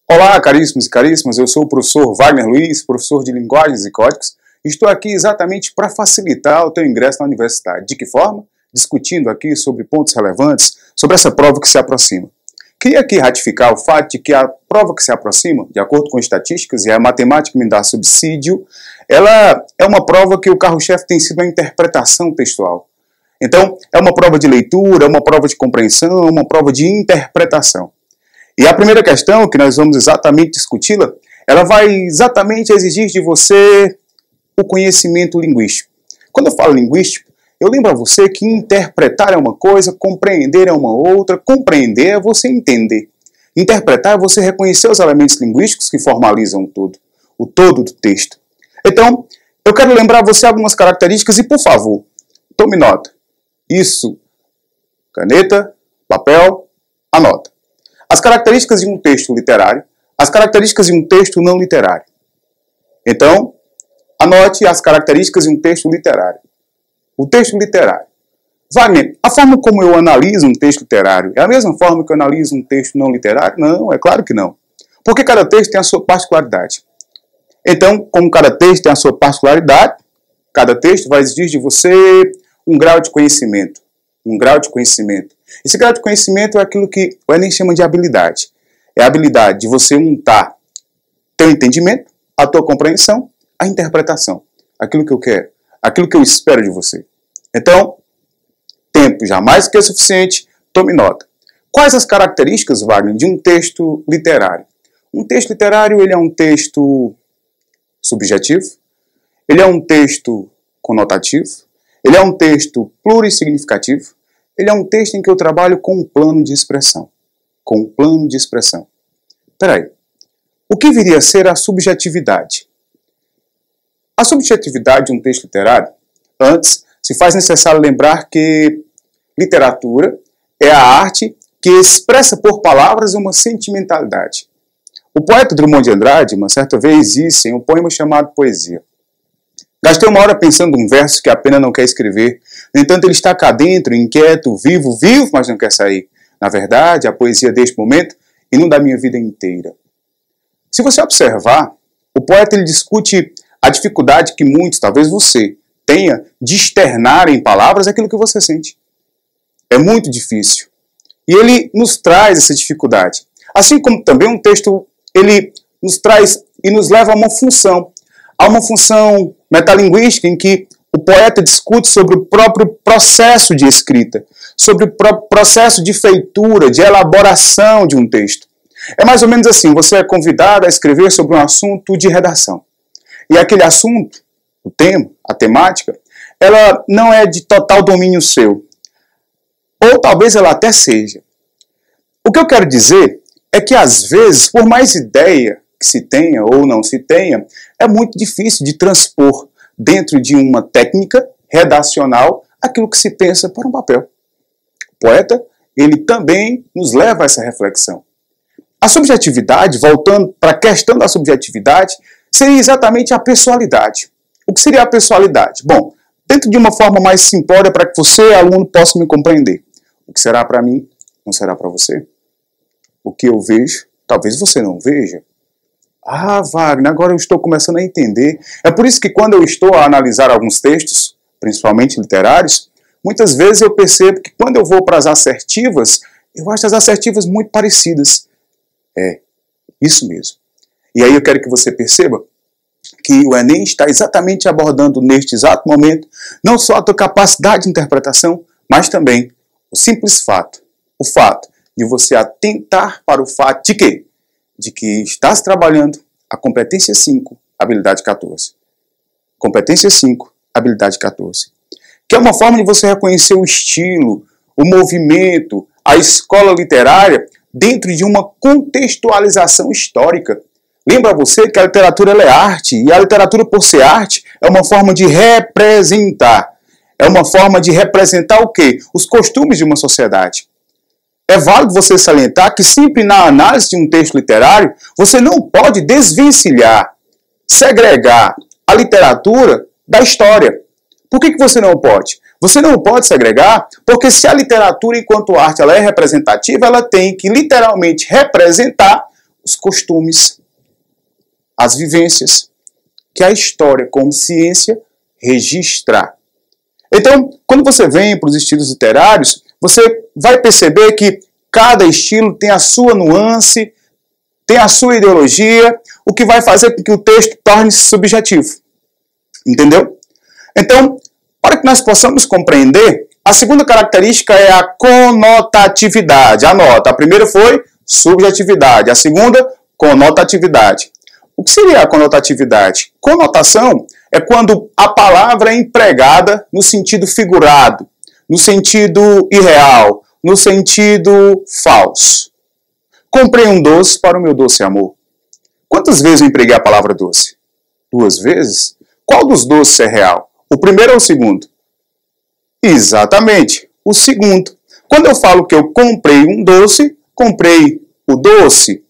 Olá, caríssimos e caríssimas, eu sou o professor Wagner Luiz, professor de Linguagens e Códigos, e estou aqui exatamente para facilitar o teu ingresso na universidade. De que forma? Discutindo aqui sobre pontos relevantes, sobre essa prova que se aproxima. Queria aqui ratificar o fato de que a prova que se aproxima, de acordo com estatísticas, e a matemática me dá subsídio, ela é uma prova que o carro-chefe tem sido a interpretação textual. Então, é uma prova de leitura, é uma prova de compreensão, é uma prova de interpretação. E a primeira questão, que nós vamos exatamente discuti-la, ela vai exatamente exigir de você o conhecimento linguístico. Quando eu falo linguístico, eu lembro a você que interpretar é uma coisa, compreender é uma outra, compreender é você entender. Interpretar é você reconhecer os elementos linguísticos que formalizam o todo do texto. Então, eu quero lembrar a você algumas características e, por favor, tome nota. Isso, caneta, papel, anota. As características de um texto literário, as características de um texto não literário. Então, anote as características de um texto literário. O texto literário. Wagner, a forma como eu analiso um texto literário é a mesma forma que eu analiso um texto não literário? Não, é claro que não. Porque cada texto tem a sua particularidade. Então, como cada texto tem a sua particularidade, cada texto vai exigir de você um grau de conhecimento. Um grau de conhecimento. Esse grau de conhecimento é aquilo que o Enem chama de habilidade. É a habilidade de você untar teu entendimento, a tua compreensão, a interpretação. Aquilo que eu quero, aquilo que eu espero de você. Então, tempo jamais que é suficiente, tome nota. Quais as características, Wagner, de um texto literário? Um texto literário, ele é um texto subjetivo, ele é um texto conotativo, ele é um texto plurissignificativo, ele é um texto em que eu trabalho com um plano de expressão. Com um plano de expressão. Espera aí. O que viria a ser a subjetividade? A subjetividade de um texto literário, antes, se faz necessário lembrar que literatura é a arte que expressa por palavras uma sentimentalidade. O poeta Drummond de Andrade, uma certa vez, disse em um poema chamado Poesia: gastei uma hora pensando um verso que a pena não quer escrever. No entanto, ele está cá dentro, inquieto, vivo, mas não quer sair. Na verdade, a poesia deste momento inunda a minha vida inteira. Se você observar, o poeta ele discute a dificuldade que muitos, talvez você, tenha de externar em palavras aquilo que você sente. É muito difícil. E ele nos traz essa dificuldade. Assim como também um texto, ele nos traz e nos leva a uma função. Há uma função metalinguística em que o poeta discute sobre o próprio processo de escrita, sobre o próprio processo de feitura, de elaboração de um texto. É mais ou menos assim, você é convidado a escrever sobre um assunto de redação. E aquele assunto, o tema, a temática, ela não é de total domínio seu. Ou talvez ela até seja. O que eu quero dizer é que às vezes, por mais ideia que se tenha ou não se tenha, é muito difícil de transpor dentro de uma técnica redacional aquilo que se pensa para um papel. O poeta, ele também nos leva a essa reflexão. A subjetividade, voltando para a questão da subjetividade, seria exatamente a pessoalidade. O que seria a pessoalidade? Bom, dentro de uma forma mais simplória para que você, aluno, possa me compreender. O que será para mim, não será para você. O que eu vejo, talvez você não veja. Ah, Wagner, agora eu estou começando a entender. É por isso que quando eu estou a analisar alguns textos, principalmente literários, muitas vezes eu percebo que quando eu vou para as assertivas, eu acho as assertivas muito parecidas. É, isso mesmo. E aí eu quero que você perceba que o Enem está exatamente abordando neste exato momento, não só a tua capacidade de interpretação, mas também o simples fato, o fato de você atentar para o fato de quê? De que estás trabalhando a competência 5, habilidade 14. Competência 5, habilidade 14. Que é uma forma de você reconhecer o estilo, o movimento, a escola literária dentro de uma contextualização histórica. Lembra você que a literatura ela é arte, e a literatura, por ser arte, é uma forma de representar. É uma forma de representar o quê? Os costumes de uma sociedade. é válido você salientar que sempre na análise de um texto literário, você não pode desvencilhar, segregar a literatura da história. Por que você não pode? Você não pode segregar porque se a literatura enquanto arte ela é representativa, ela tem que literalmente representar os costumes, as vivências que a história como ciência registra. Então, quando você vem para os estilos literários, você vai perceber que cada estilo tem a sua nuance, tem a sua ideologia, o que vai fazer com que o texto torne-se subjetivo. Entendeu? Então, para que nós possamos compreender, a segunda característica é a conotatividade. Anota, a primeira foi subjetividade, a segunda, conotatividade. O que seria a conotatividade? Conotação é quando a palavra é empregada no sentido figurado, no sentido irreal, no sentido falso. Comprei um doce para o meu doce amor. Quantas vezes eu empreguei a palavra doce? 2 vezes? Qual dos doces é real? O primeiro ou o segundo? Exatamente, o segundo. Quando eu falo que eu comprei um doce, comprei o doce,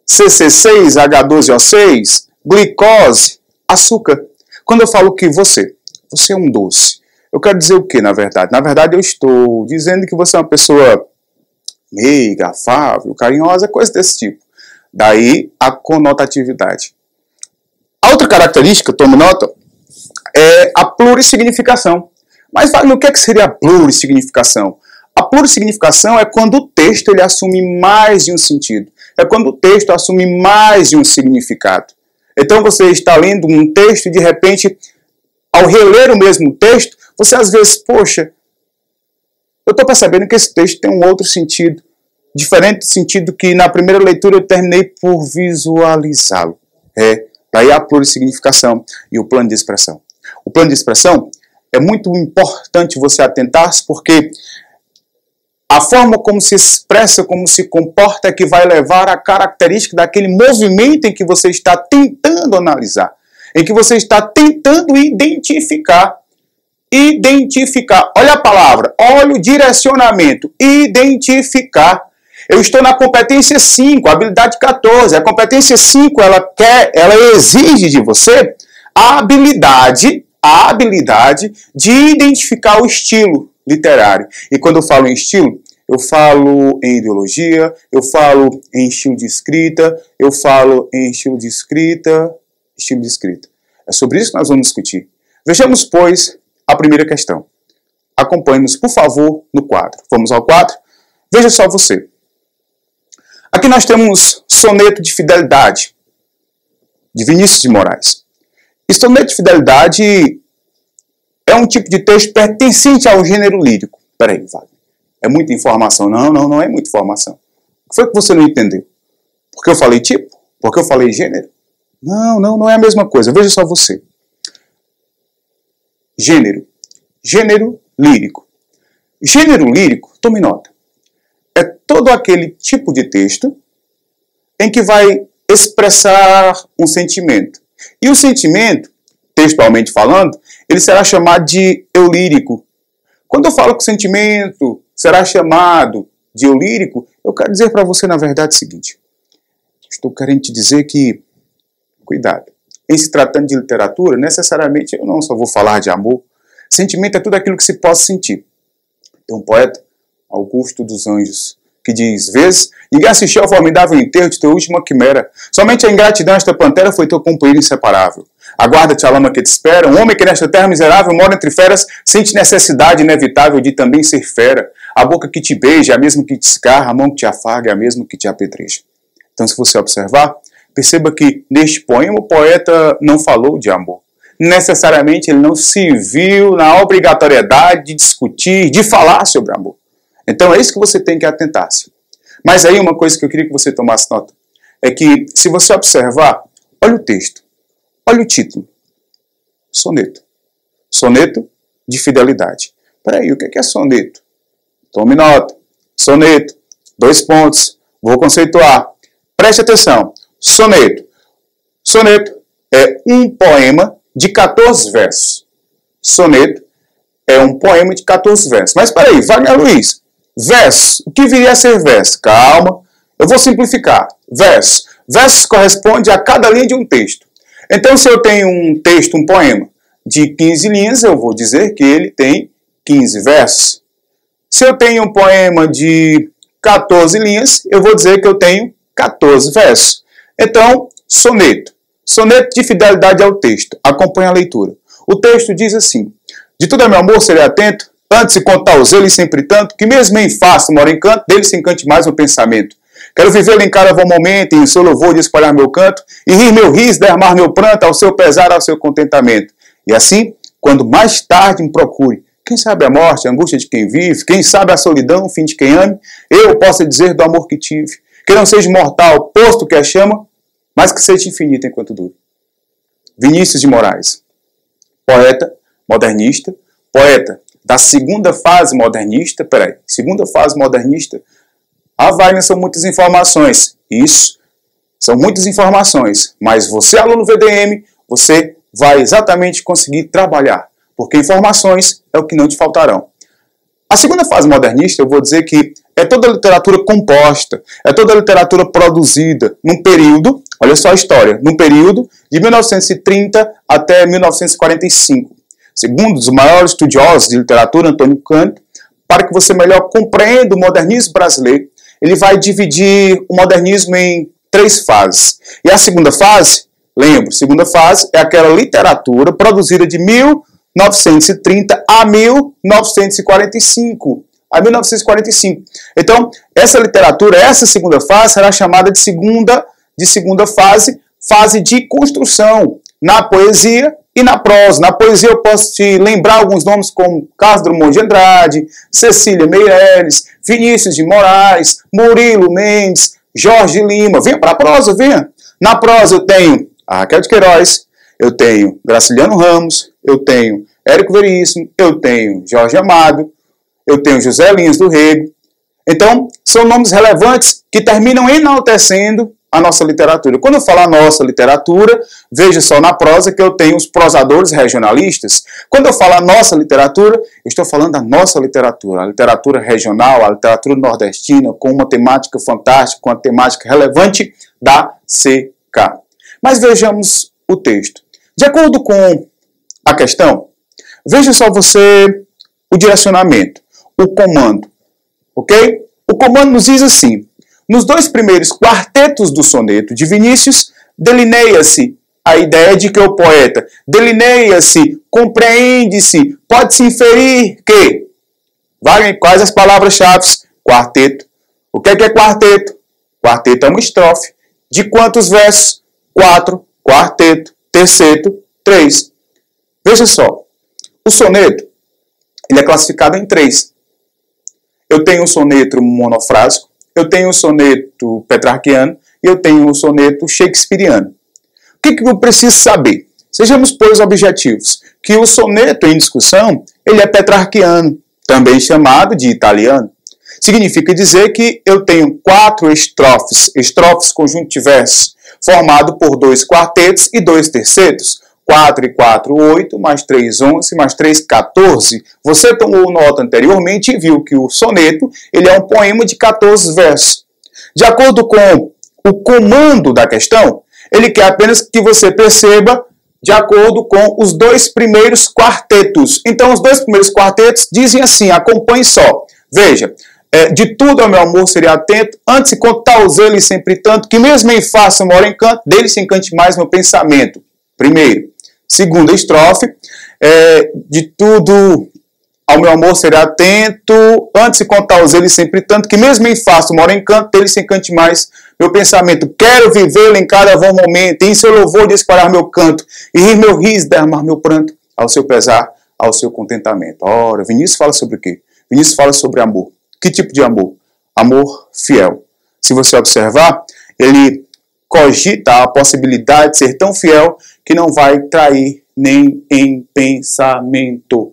CC6H12O6, glicose, açúcar. Quando eu falo que você é um doce, eu quero dizer o que, na verdade? Na verdade, eu estou dizendo que você é uma pessoa meiga, afável, carinhosa, coisa desse tipo. Daí a conotatividade. A outra característica, tome nota, é a plurissignificação. Mas Wagner, o que seria a plurissignificação? A plurissignificação é quando o texto ele assume mais de um sentido. É quando o texto assume mais de um significado. Então você está lendo um texto e de repente, ao reler o mesmo texto, você às vezes, poxa, eu estou percebendo que esse texto tem um outro sentido, diferente do sentido que na primeira leitura eu terminei por visualizá-lo. Daí a plurissignificação e o plano de expressão. O plano de expressão é muito importante você atentar-se porque a forma como se expressa, como se comporta é que vai levar a característica daquele movimento em que você está tentando analisar, em que você está tentando identificar. Identificar. Olha a palavra, olha o direcionamento. Identificar. Eu estou na competência 5, habilidade 14. A competência 5, ela exige de você a habilidade de identificar o estilo literário. E quando eu falo em estilo, eu falo em ideologia, eu falo em estilo de escrita, eu falo em estilo de escrita. É sobre isso que nós vamos discutir. Vejamos, pois, a primeira questão. Acompanhe-nos, por favor, no quadro. Vamos ao quadro? Veja só você. Aqui nós temos soneto de fidelidade, de Vinícius de Moraes. E soneto de fidelidade é um tipo de texto pertencente ao gênero lírico. Peraí, Wagner. É muita informação. Não é muita informação. O que foi que você não entendeu? Porque eu falei tipo? Porque eu falei gênero? Não é a mesma coisa. Veja só você. Gênero lírico. Gênero lírico, tome nota, é todo aquele tipo de texto em que vai expressar um sentimento. E o sentimento, textualmente falando, ele será chamado de eulírico. Quando eu falo que o sentimento será chamado de eulírico, eu quero dizer para você, na verdade, o seguinte. Estou querendo te dizer que, cuidado, em se tratando de literatura, necessariamente eu não só vou falar de amor. Sentimento é tudo aquilo que se possa sentir. Tem um poeta, Augusto dos Anjos, que diz, vezes, ninguém assistiu ao formidável enterro de tua última quimera. Somente a ingratidão esta pantera foi teu companheiro inseparável. Aguarda-te a lama que te espera. Um homem que nesta terra miserável mora entre feras, sente necessidade inevitável de também ser fera. A boca que te beija é a mesma que te escarra, a mão que te afaga é a mesma que te apedreja. Então, se você observar, perceba que neste poema o poeta não falou de amor. Necessariamente ele não se viu na obrigatoriedade de discutir, de falar sobre amor. Então é isso que você tem que atentar-se. Mas aí uma coisa que eu queria que você tomasse nota é que se você observar, olha o texto, olha o título, soneto. Soneto de fidelidade. Peraí, o que é soneto? Tome nota. Soneto, 2 pontos, vou conceituar. Preste atenção. Soneto. Soneto é um poema de 14 versos. Soneto é um poema de 14 versos. Mas peraí, Wagner Luiz, Verso. O que viria a ser verso? Calma, eu vou simplificar. Verso. Versos corresponde a cada linha de um texto. Então, se eu tenho um texto, um poema, de 15 linhas, eu vou dizer que ele tem 15 versos. Se eu tenho um poema de 14 linhas, eu vou dizer que eu tenho 14 versos. Então, soneto. Soneto de fidelidade ao texto. Acompanhe a leitura. O texto diz assim: de tudo, meu amor, serei atento, antes se contar o zelo e sempre tanto, que mesmo em face mora encanto, dele se encante mais o pensamento. Quero viver em cada bom momento, e em seu louvor de espalhar meu canto, e rir meu riso, derramar meu pranto, ao seu pesar, ao seu contentamento. E assim, quando mais tarde me procure, quem sabe a morte, a angústia de quem vive, quem sabe a solidão, o fim de quem ame, eu possa dizer do amor que tive, que não seja mortal, posto que a chama, mas que seja infinito enquanto dure. Vinícius de Moraes, poeta, modernista, poeta da segunda fase modernista, segunda fase modernista. Wagner, são muitas informações. Isso, são muitas informações. Mas você, aluno VDM, você vai exatamente conseguir trabalhar. Porque informações é o que não te faltarão. A segunda fase modernista, eu vou dizer que é toda a literatura composta, é toda a literatura produzida num período, olha só a história, num período de 1930 até 1945. Segundo os maiores estudiosos de literatura, Antônio Cândido, para que você melhor compreenda o modernismo brasileiro, ele vai dividir o modernismo em 3 fases. E a segunda fase, lembro, segunda fase é aquela literatura produzida de 1930 a 1945. Então, essa literatura, essa segunda fase, será chamada de segunda fase, fase de construção na poesia e na prosa. Na poesia eu posso te lembrar alguns nomes como Carlos Drummond de Andrade, Cecília Meirelles, Vinícius de Moraes, Murilo Mendes, Jorge Lima. Venha para a prosa, venha. Na prosa eu tenho a Raquel de Queiroz, eu tenho Graciliano Ramos, eu tenho Érico Veríssimo, eu tenho Jorge Amado, eu tenho José Lins do Rego. Então, são nomes relevantes que terminam enaltecendo a nossa literatura. Quando eu falo a nossa literatura, veja só na prosa que eu tenho os prosadores regionalistas. Quando eu falo a nossa literatura, eu estou falando da nossa literatura, a literatura regional, a literatura nordestina, com uma temática fantástica, com uma temática relevante da CK. Mas vejamos o texto. De acordo com a questão, veja só você o direcionamento, o comando, ok? O comando nos diz assim: nos 2 primeiros quartetos do soneto de Vinícius, delineia-se a ideia de que o poeta delineia-se, compreende-se, pode-se inferir que... Quais as palavras-chave? Quarteto. O que é quarteto? Quarteto é uma estrofe. De quantos versos? 4. Quarteto. Terceto. 3. Veja só. O soneto, ele é classificado em 3. Eu tenho o soneto monofrásico, eu tenho o soneto petrarquiano e eu tenho o soneto shakespeariano. O que eu preciso saber? Sejamos, pois, objetivos. Que o soneto em discussão, ele é petrarquiano, também chamado de italiano. Significa dizer que eu tenho 4 estrofes conjunto de versos, formado por 2 quartetos e 2 tercetos. 4 e 4, 8, mais 3, 11, mais 3, 14. Você tomou nota anteriormente e viu que o soneto ele é um poema de 14 versos. De acordo com o comando da questão, ele quer apenas que você perceba de acordo com os 2 primeiros quartetos. Então, os 2 primeiros quartetos dizem assim, acompanhe só. Veja, de tudo, meu amor, seria atento, antes de contar o zelo e sempre tanto, que mesmo em face mora encanto, dele se encante mais meu pensamento. Primeiro. Segunda estrofe, de tudo ao meu amor será atento, antes de contar os ele sempre tanto, que mesmo em face mora encanto, dele se encante mais meu pensamento. Quero vivê-lo em cada bom momento, em seu louvor de espalhar meu canto, e rir meu riso, derramar meu pranto, ao seu pesar, ao seu contentamento. Ora, Vinícius fala sobre o quê? Vinícius fala sobre amor. Que tipo de amor? Amor fiel. Se você observar, ele cogita a possibilidade de ser tão fiel que não vai trair nem em pensamento.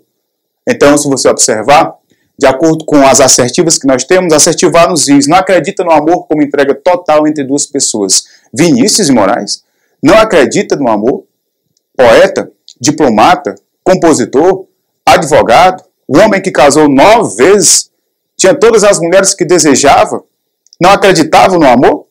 Então, se você observar, de acordo com as assertivas que nós temos, assertivar nos diz, não acredita no amor como entrega total entre 2 pessoas. Vinícius de Moraes não acredita no amor, poeta, diplomata, compositor, advogado, o homem que casou 9 vezes, tinha todas as mulheres que desejava, não acreditavam no amor?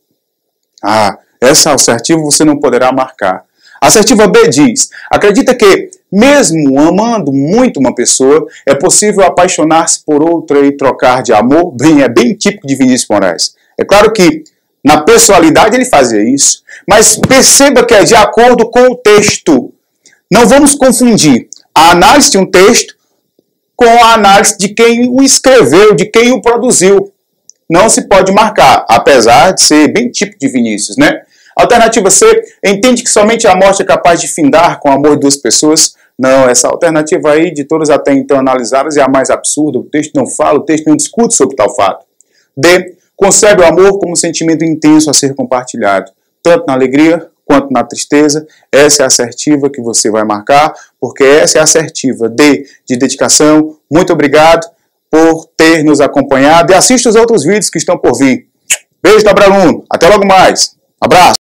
Essa assertiva você não poderá marcar. A assertiva B diz: acredita que, mesmo amando muito uma pessoa, é possível apaixonar-se por outra e trocar de amor? É bem típico de Vinícius Moraes. É claro que, na pessoalidade, ele fazia isso, mas perceba que é de acordo com o texto. Não vamos confundir a análise de um texto com a análise de quem o escreveu, de quem o produziu. Não se pode marcar, apesar de ser bem típico de Vinícius, né? Alternativa C, entende que somente a morte é capaz de findar com o amor de duas pessoas? Não, essa alternativa aí, de todas até então analisadas, é a mais absurda. O texto não fala, o texto não discute sobre tal fato. D, concebe o amor como um sentimento intenso a ser compartilhado, tanto na alegria quanto na tristeza. Essa é a assertiva que você vai marcar, porque essa é a assertiva D, de dedicação. Muito obrigado por ter nos acompanhado e assista os outros vídeos que estão por vir. Beijo do Abraluno, até logo mais. Abraço!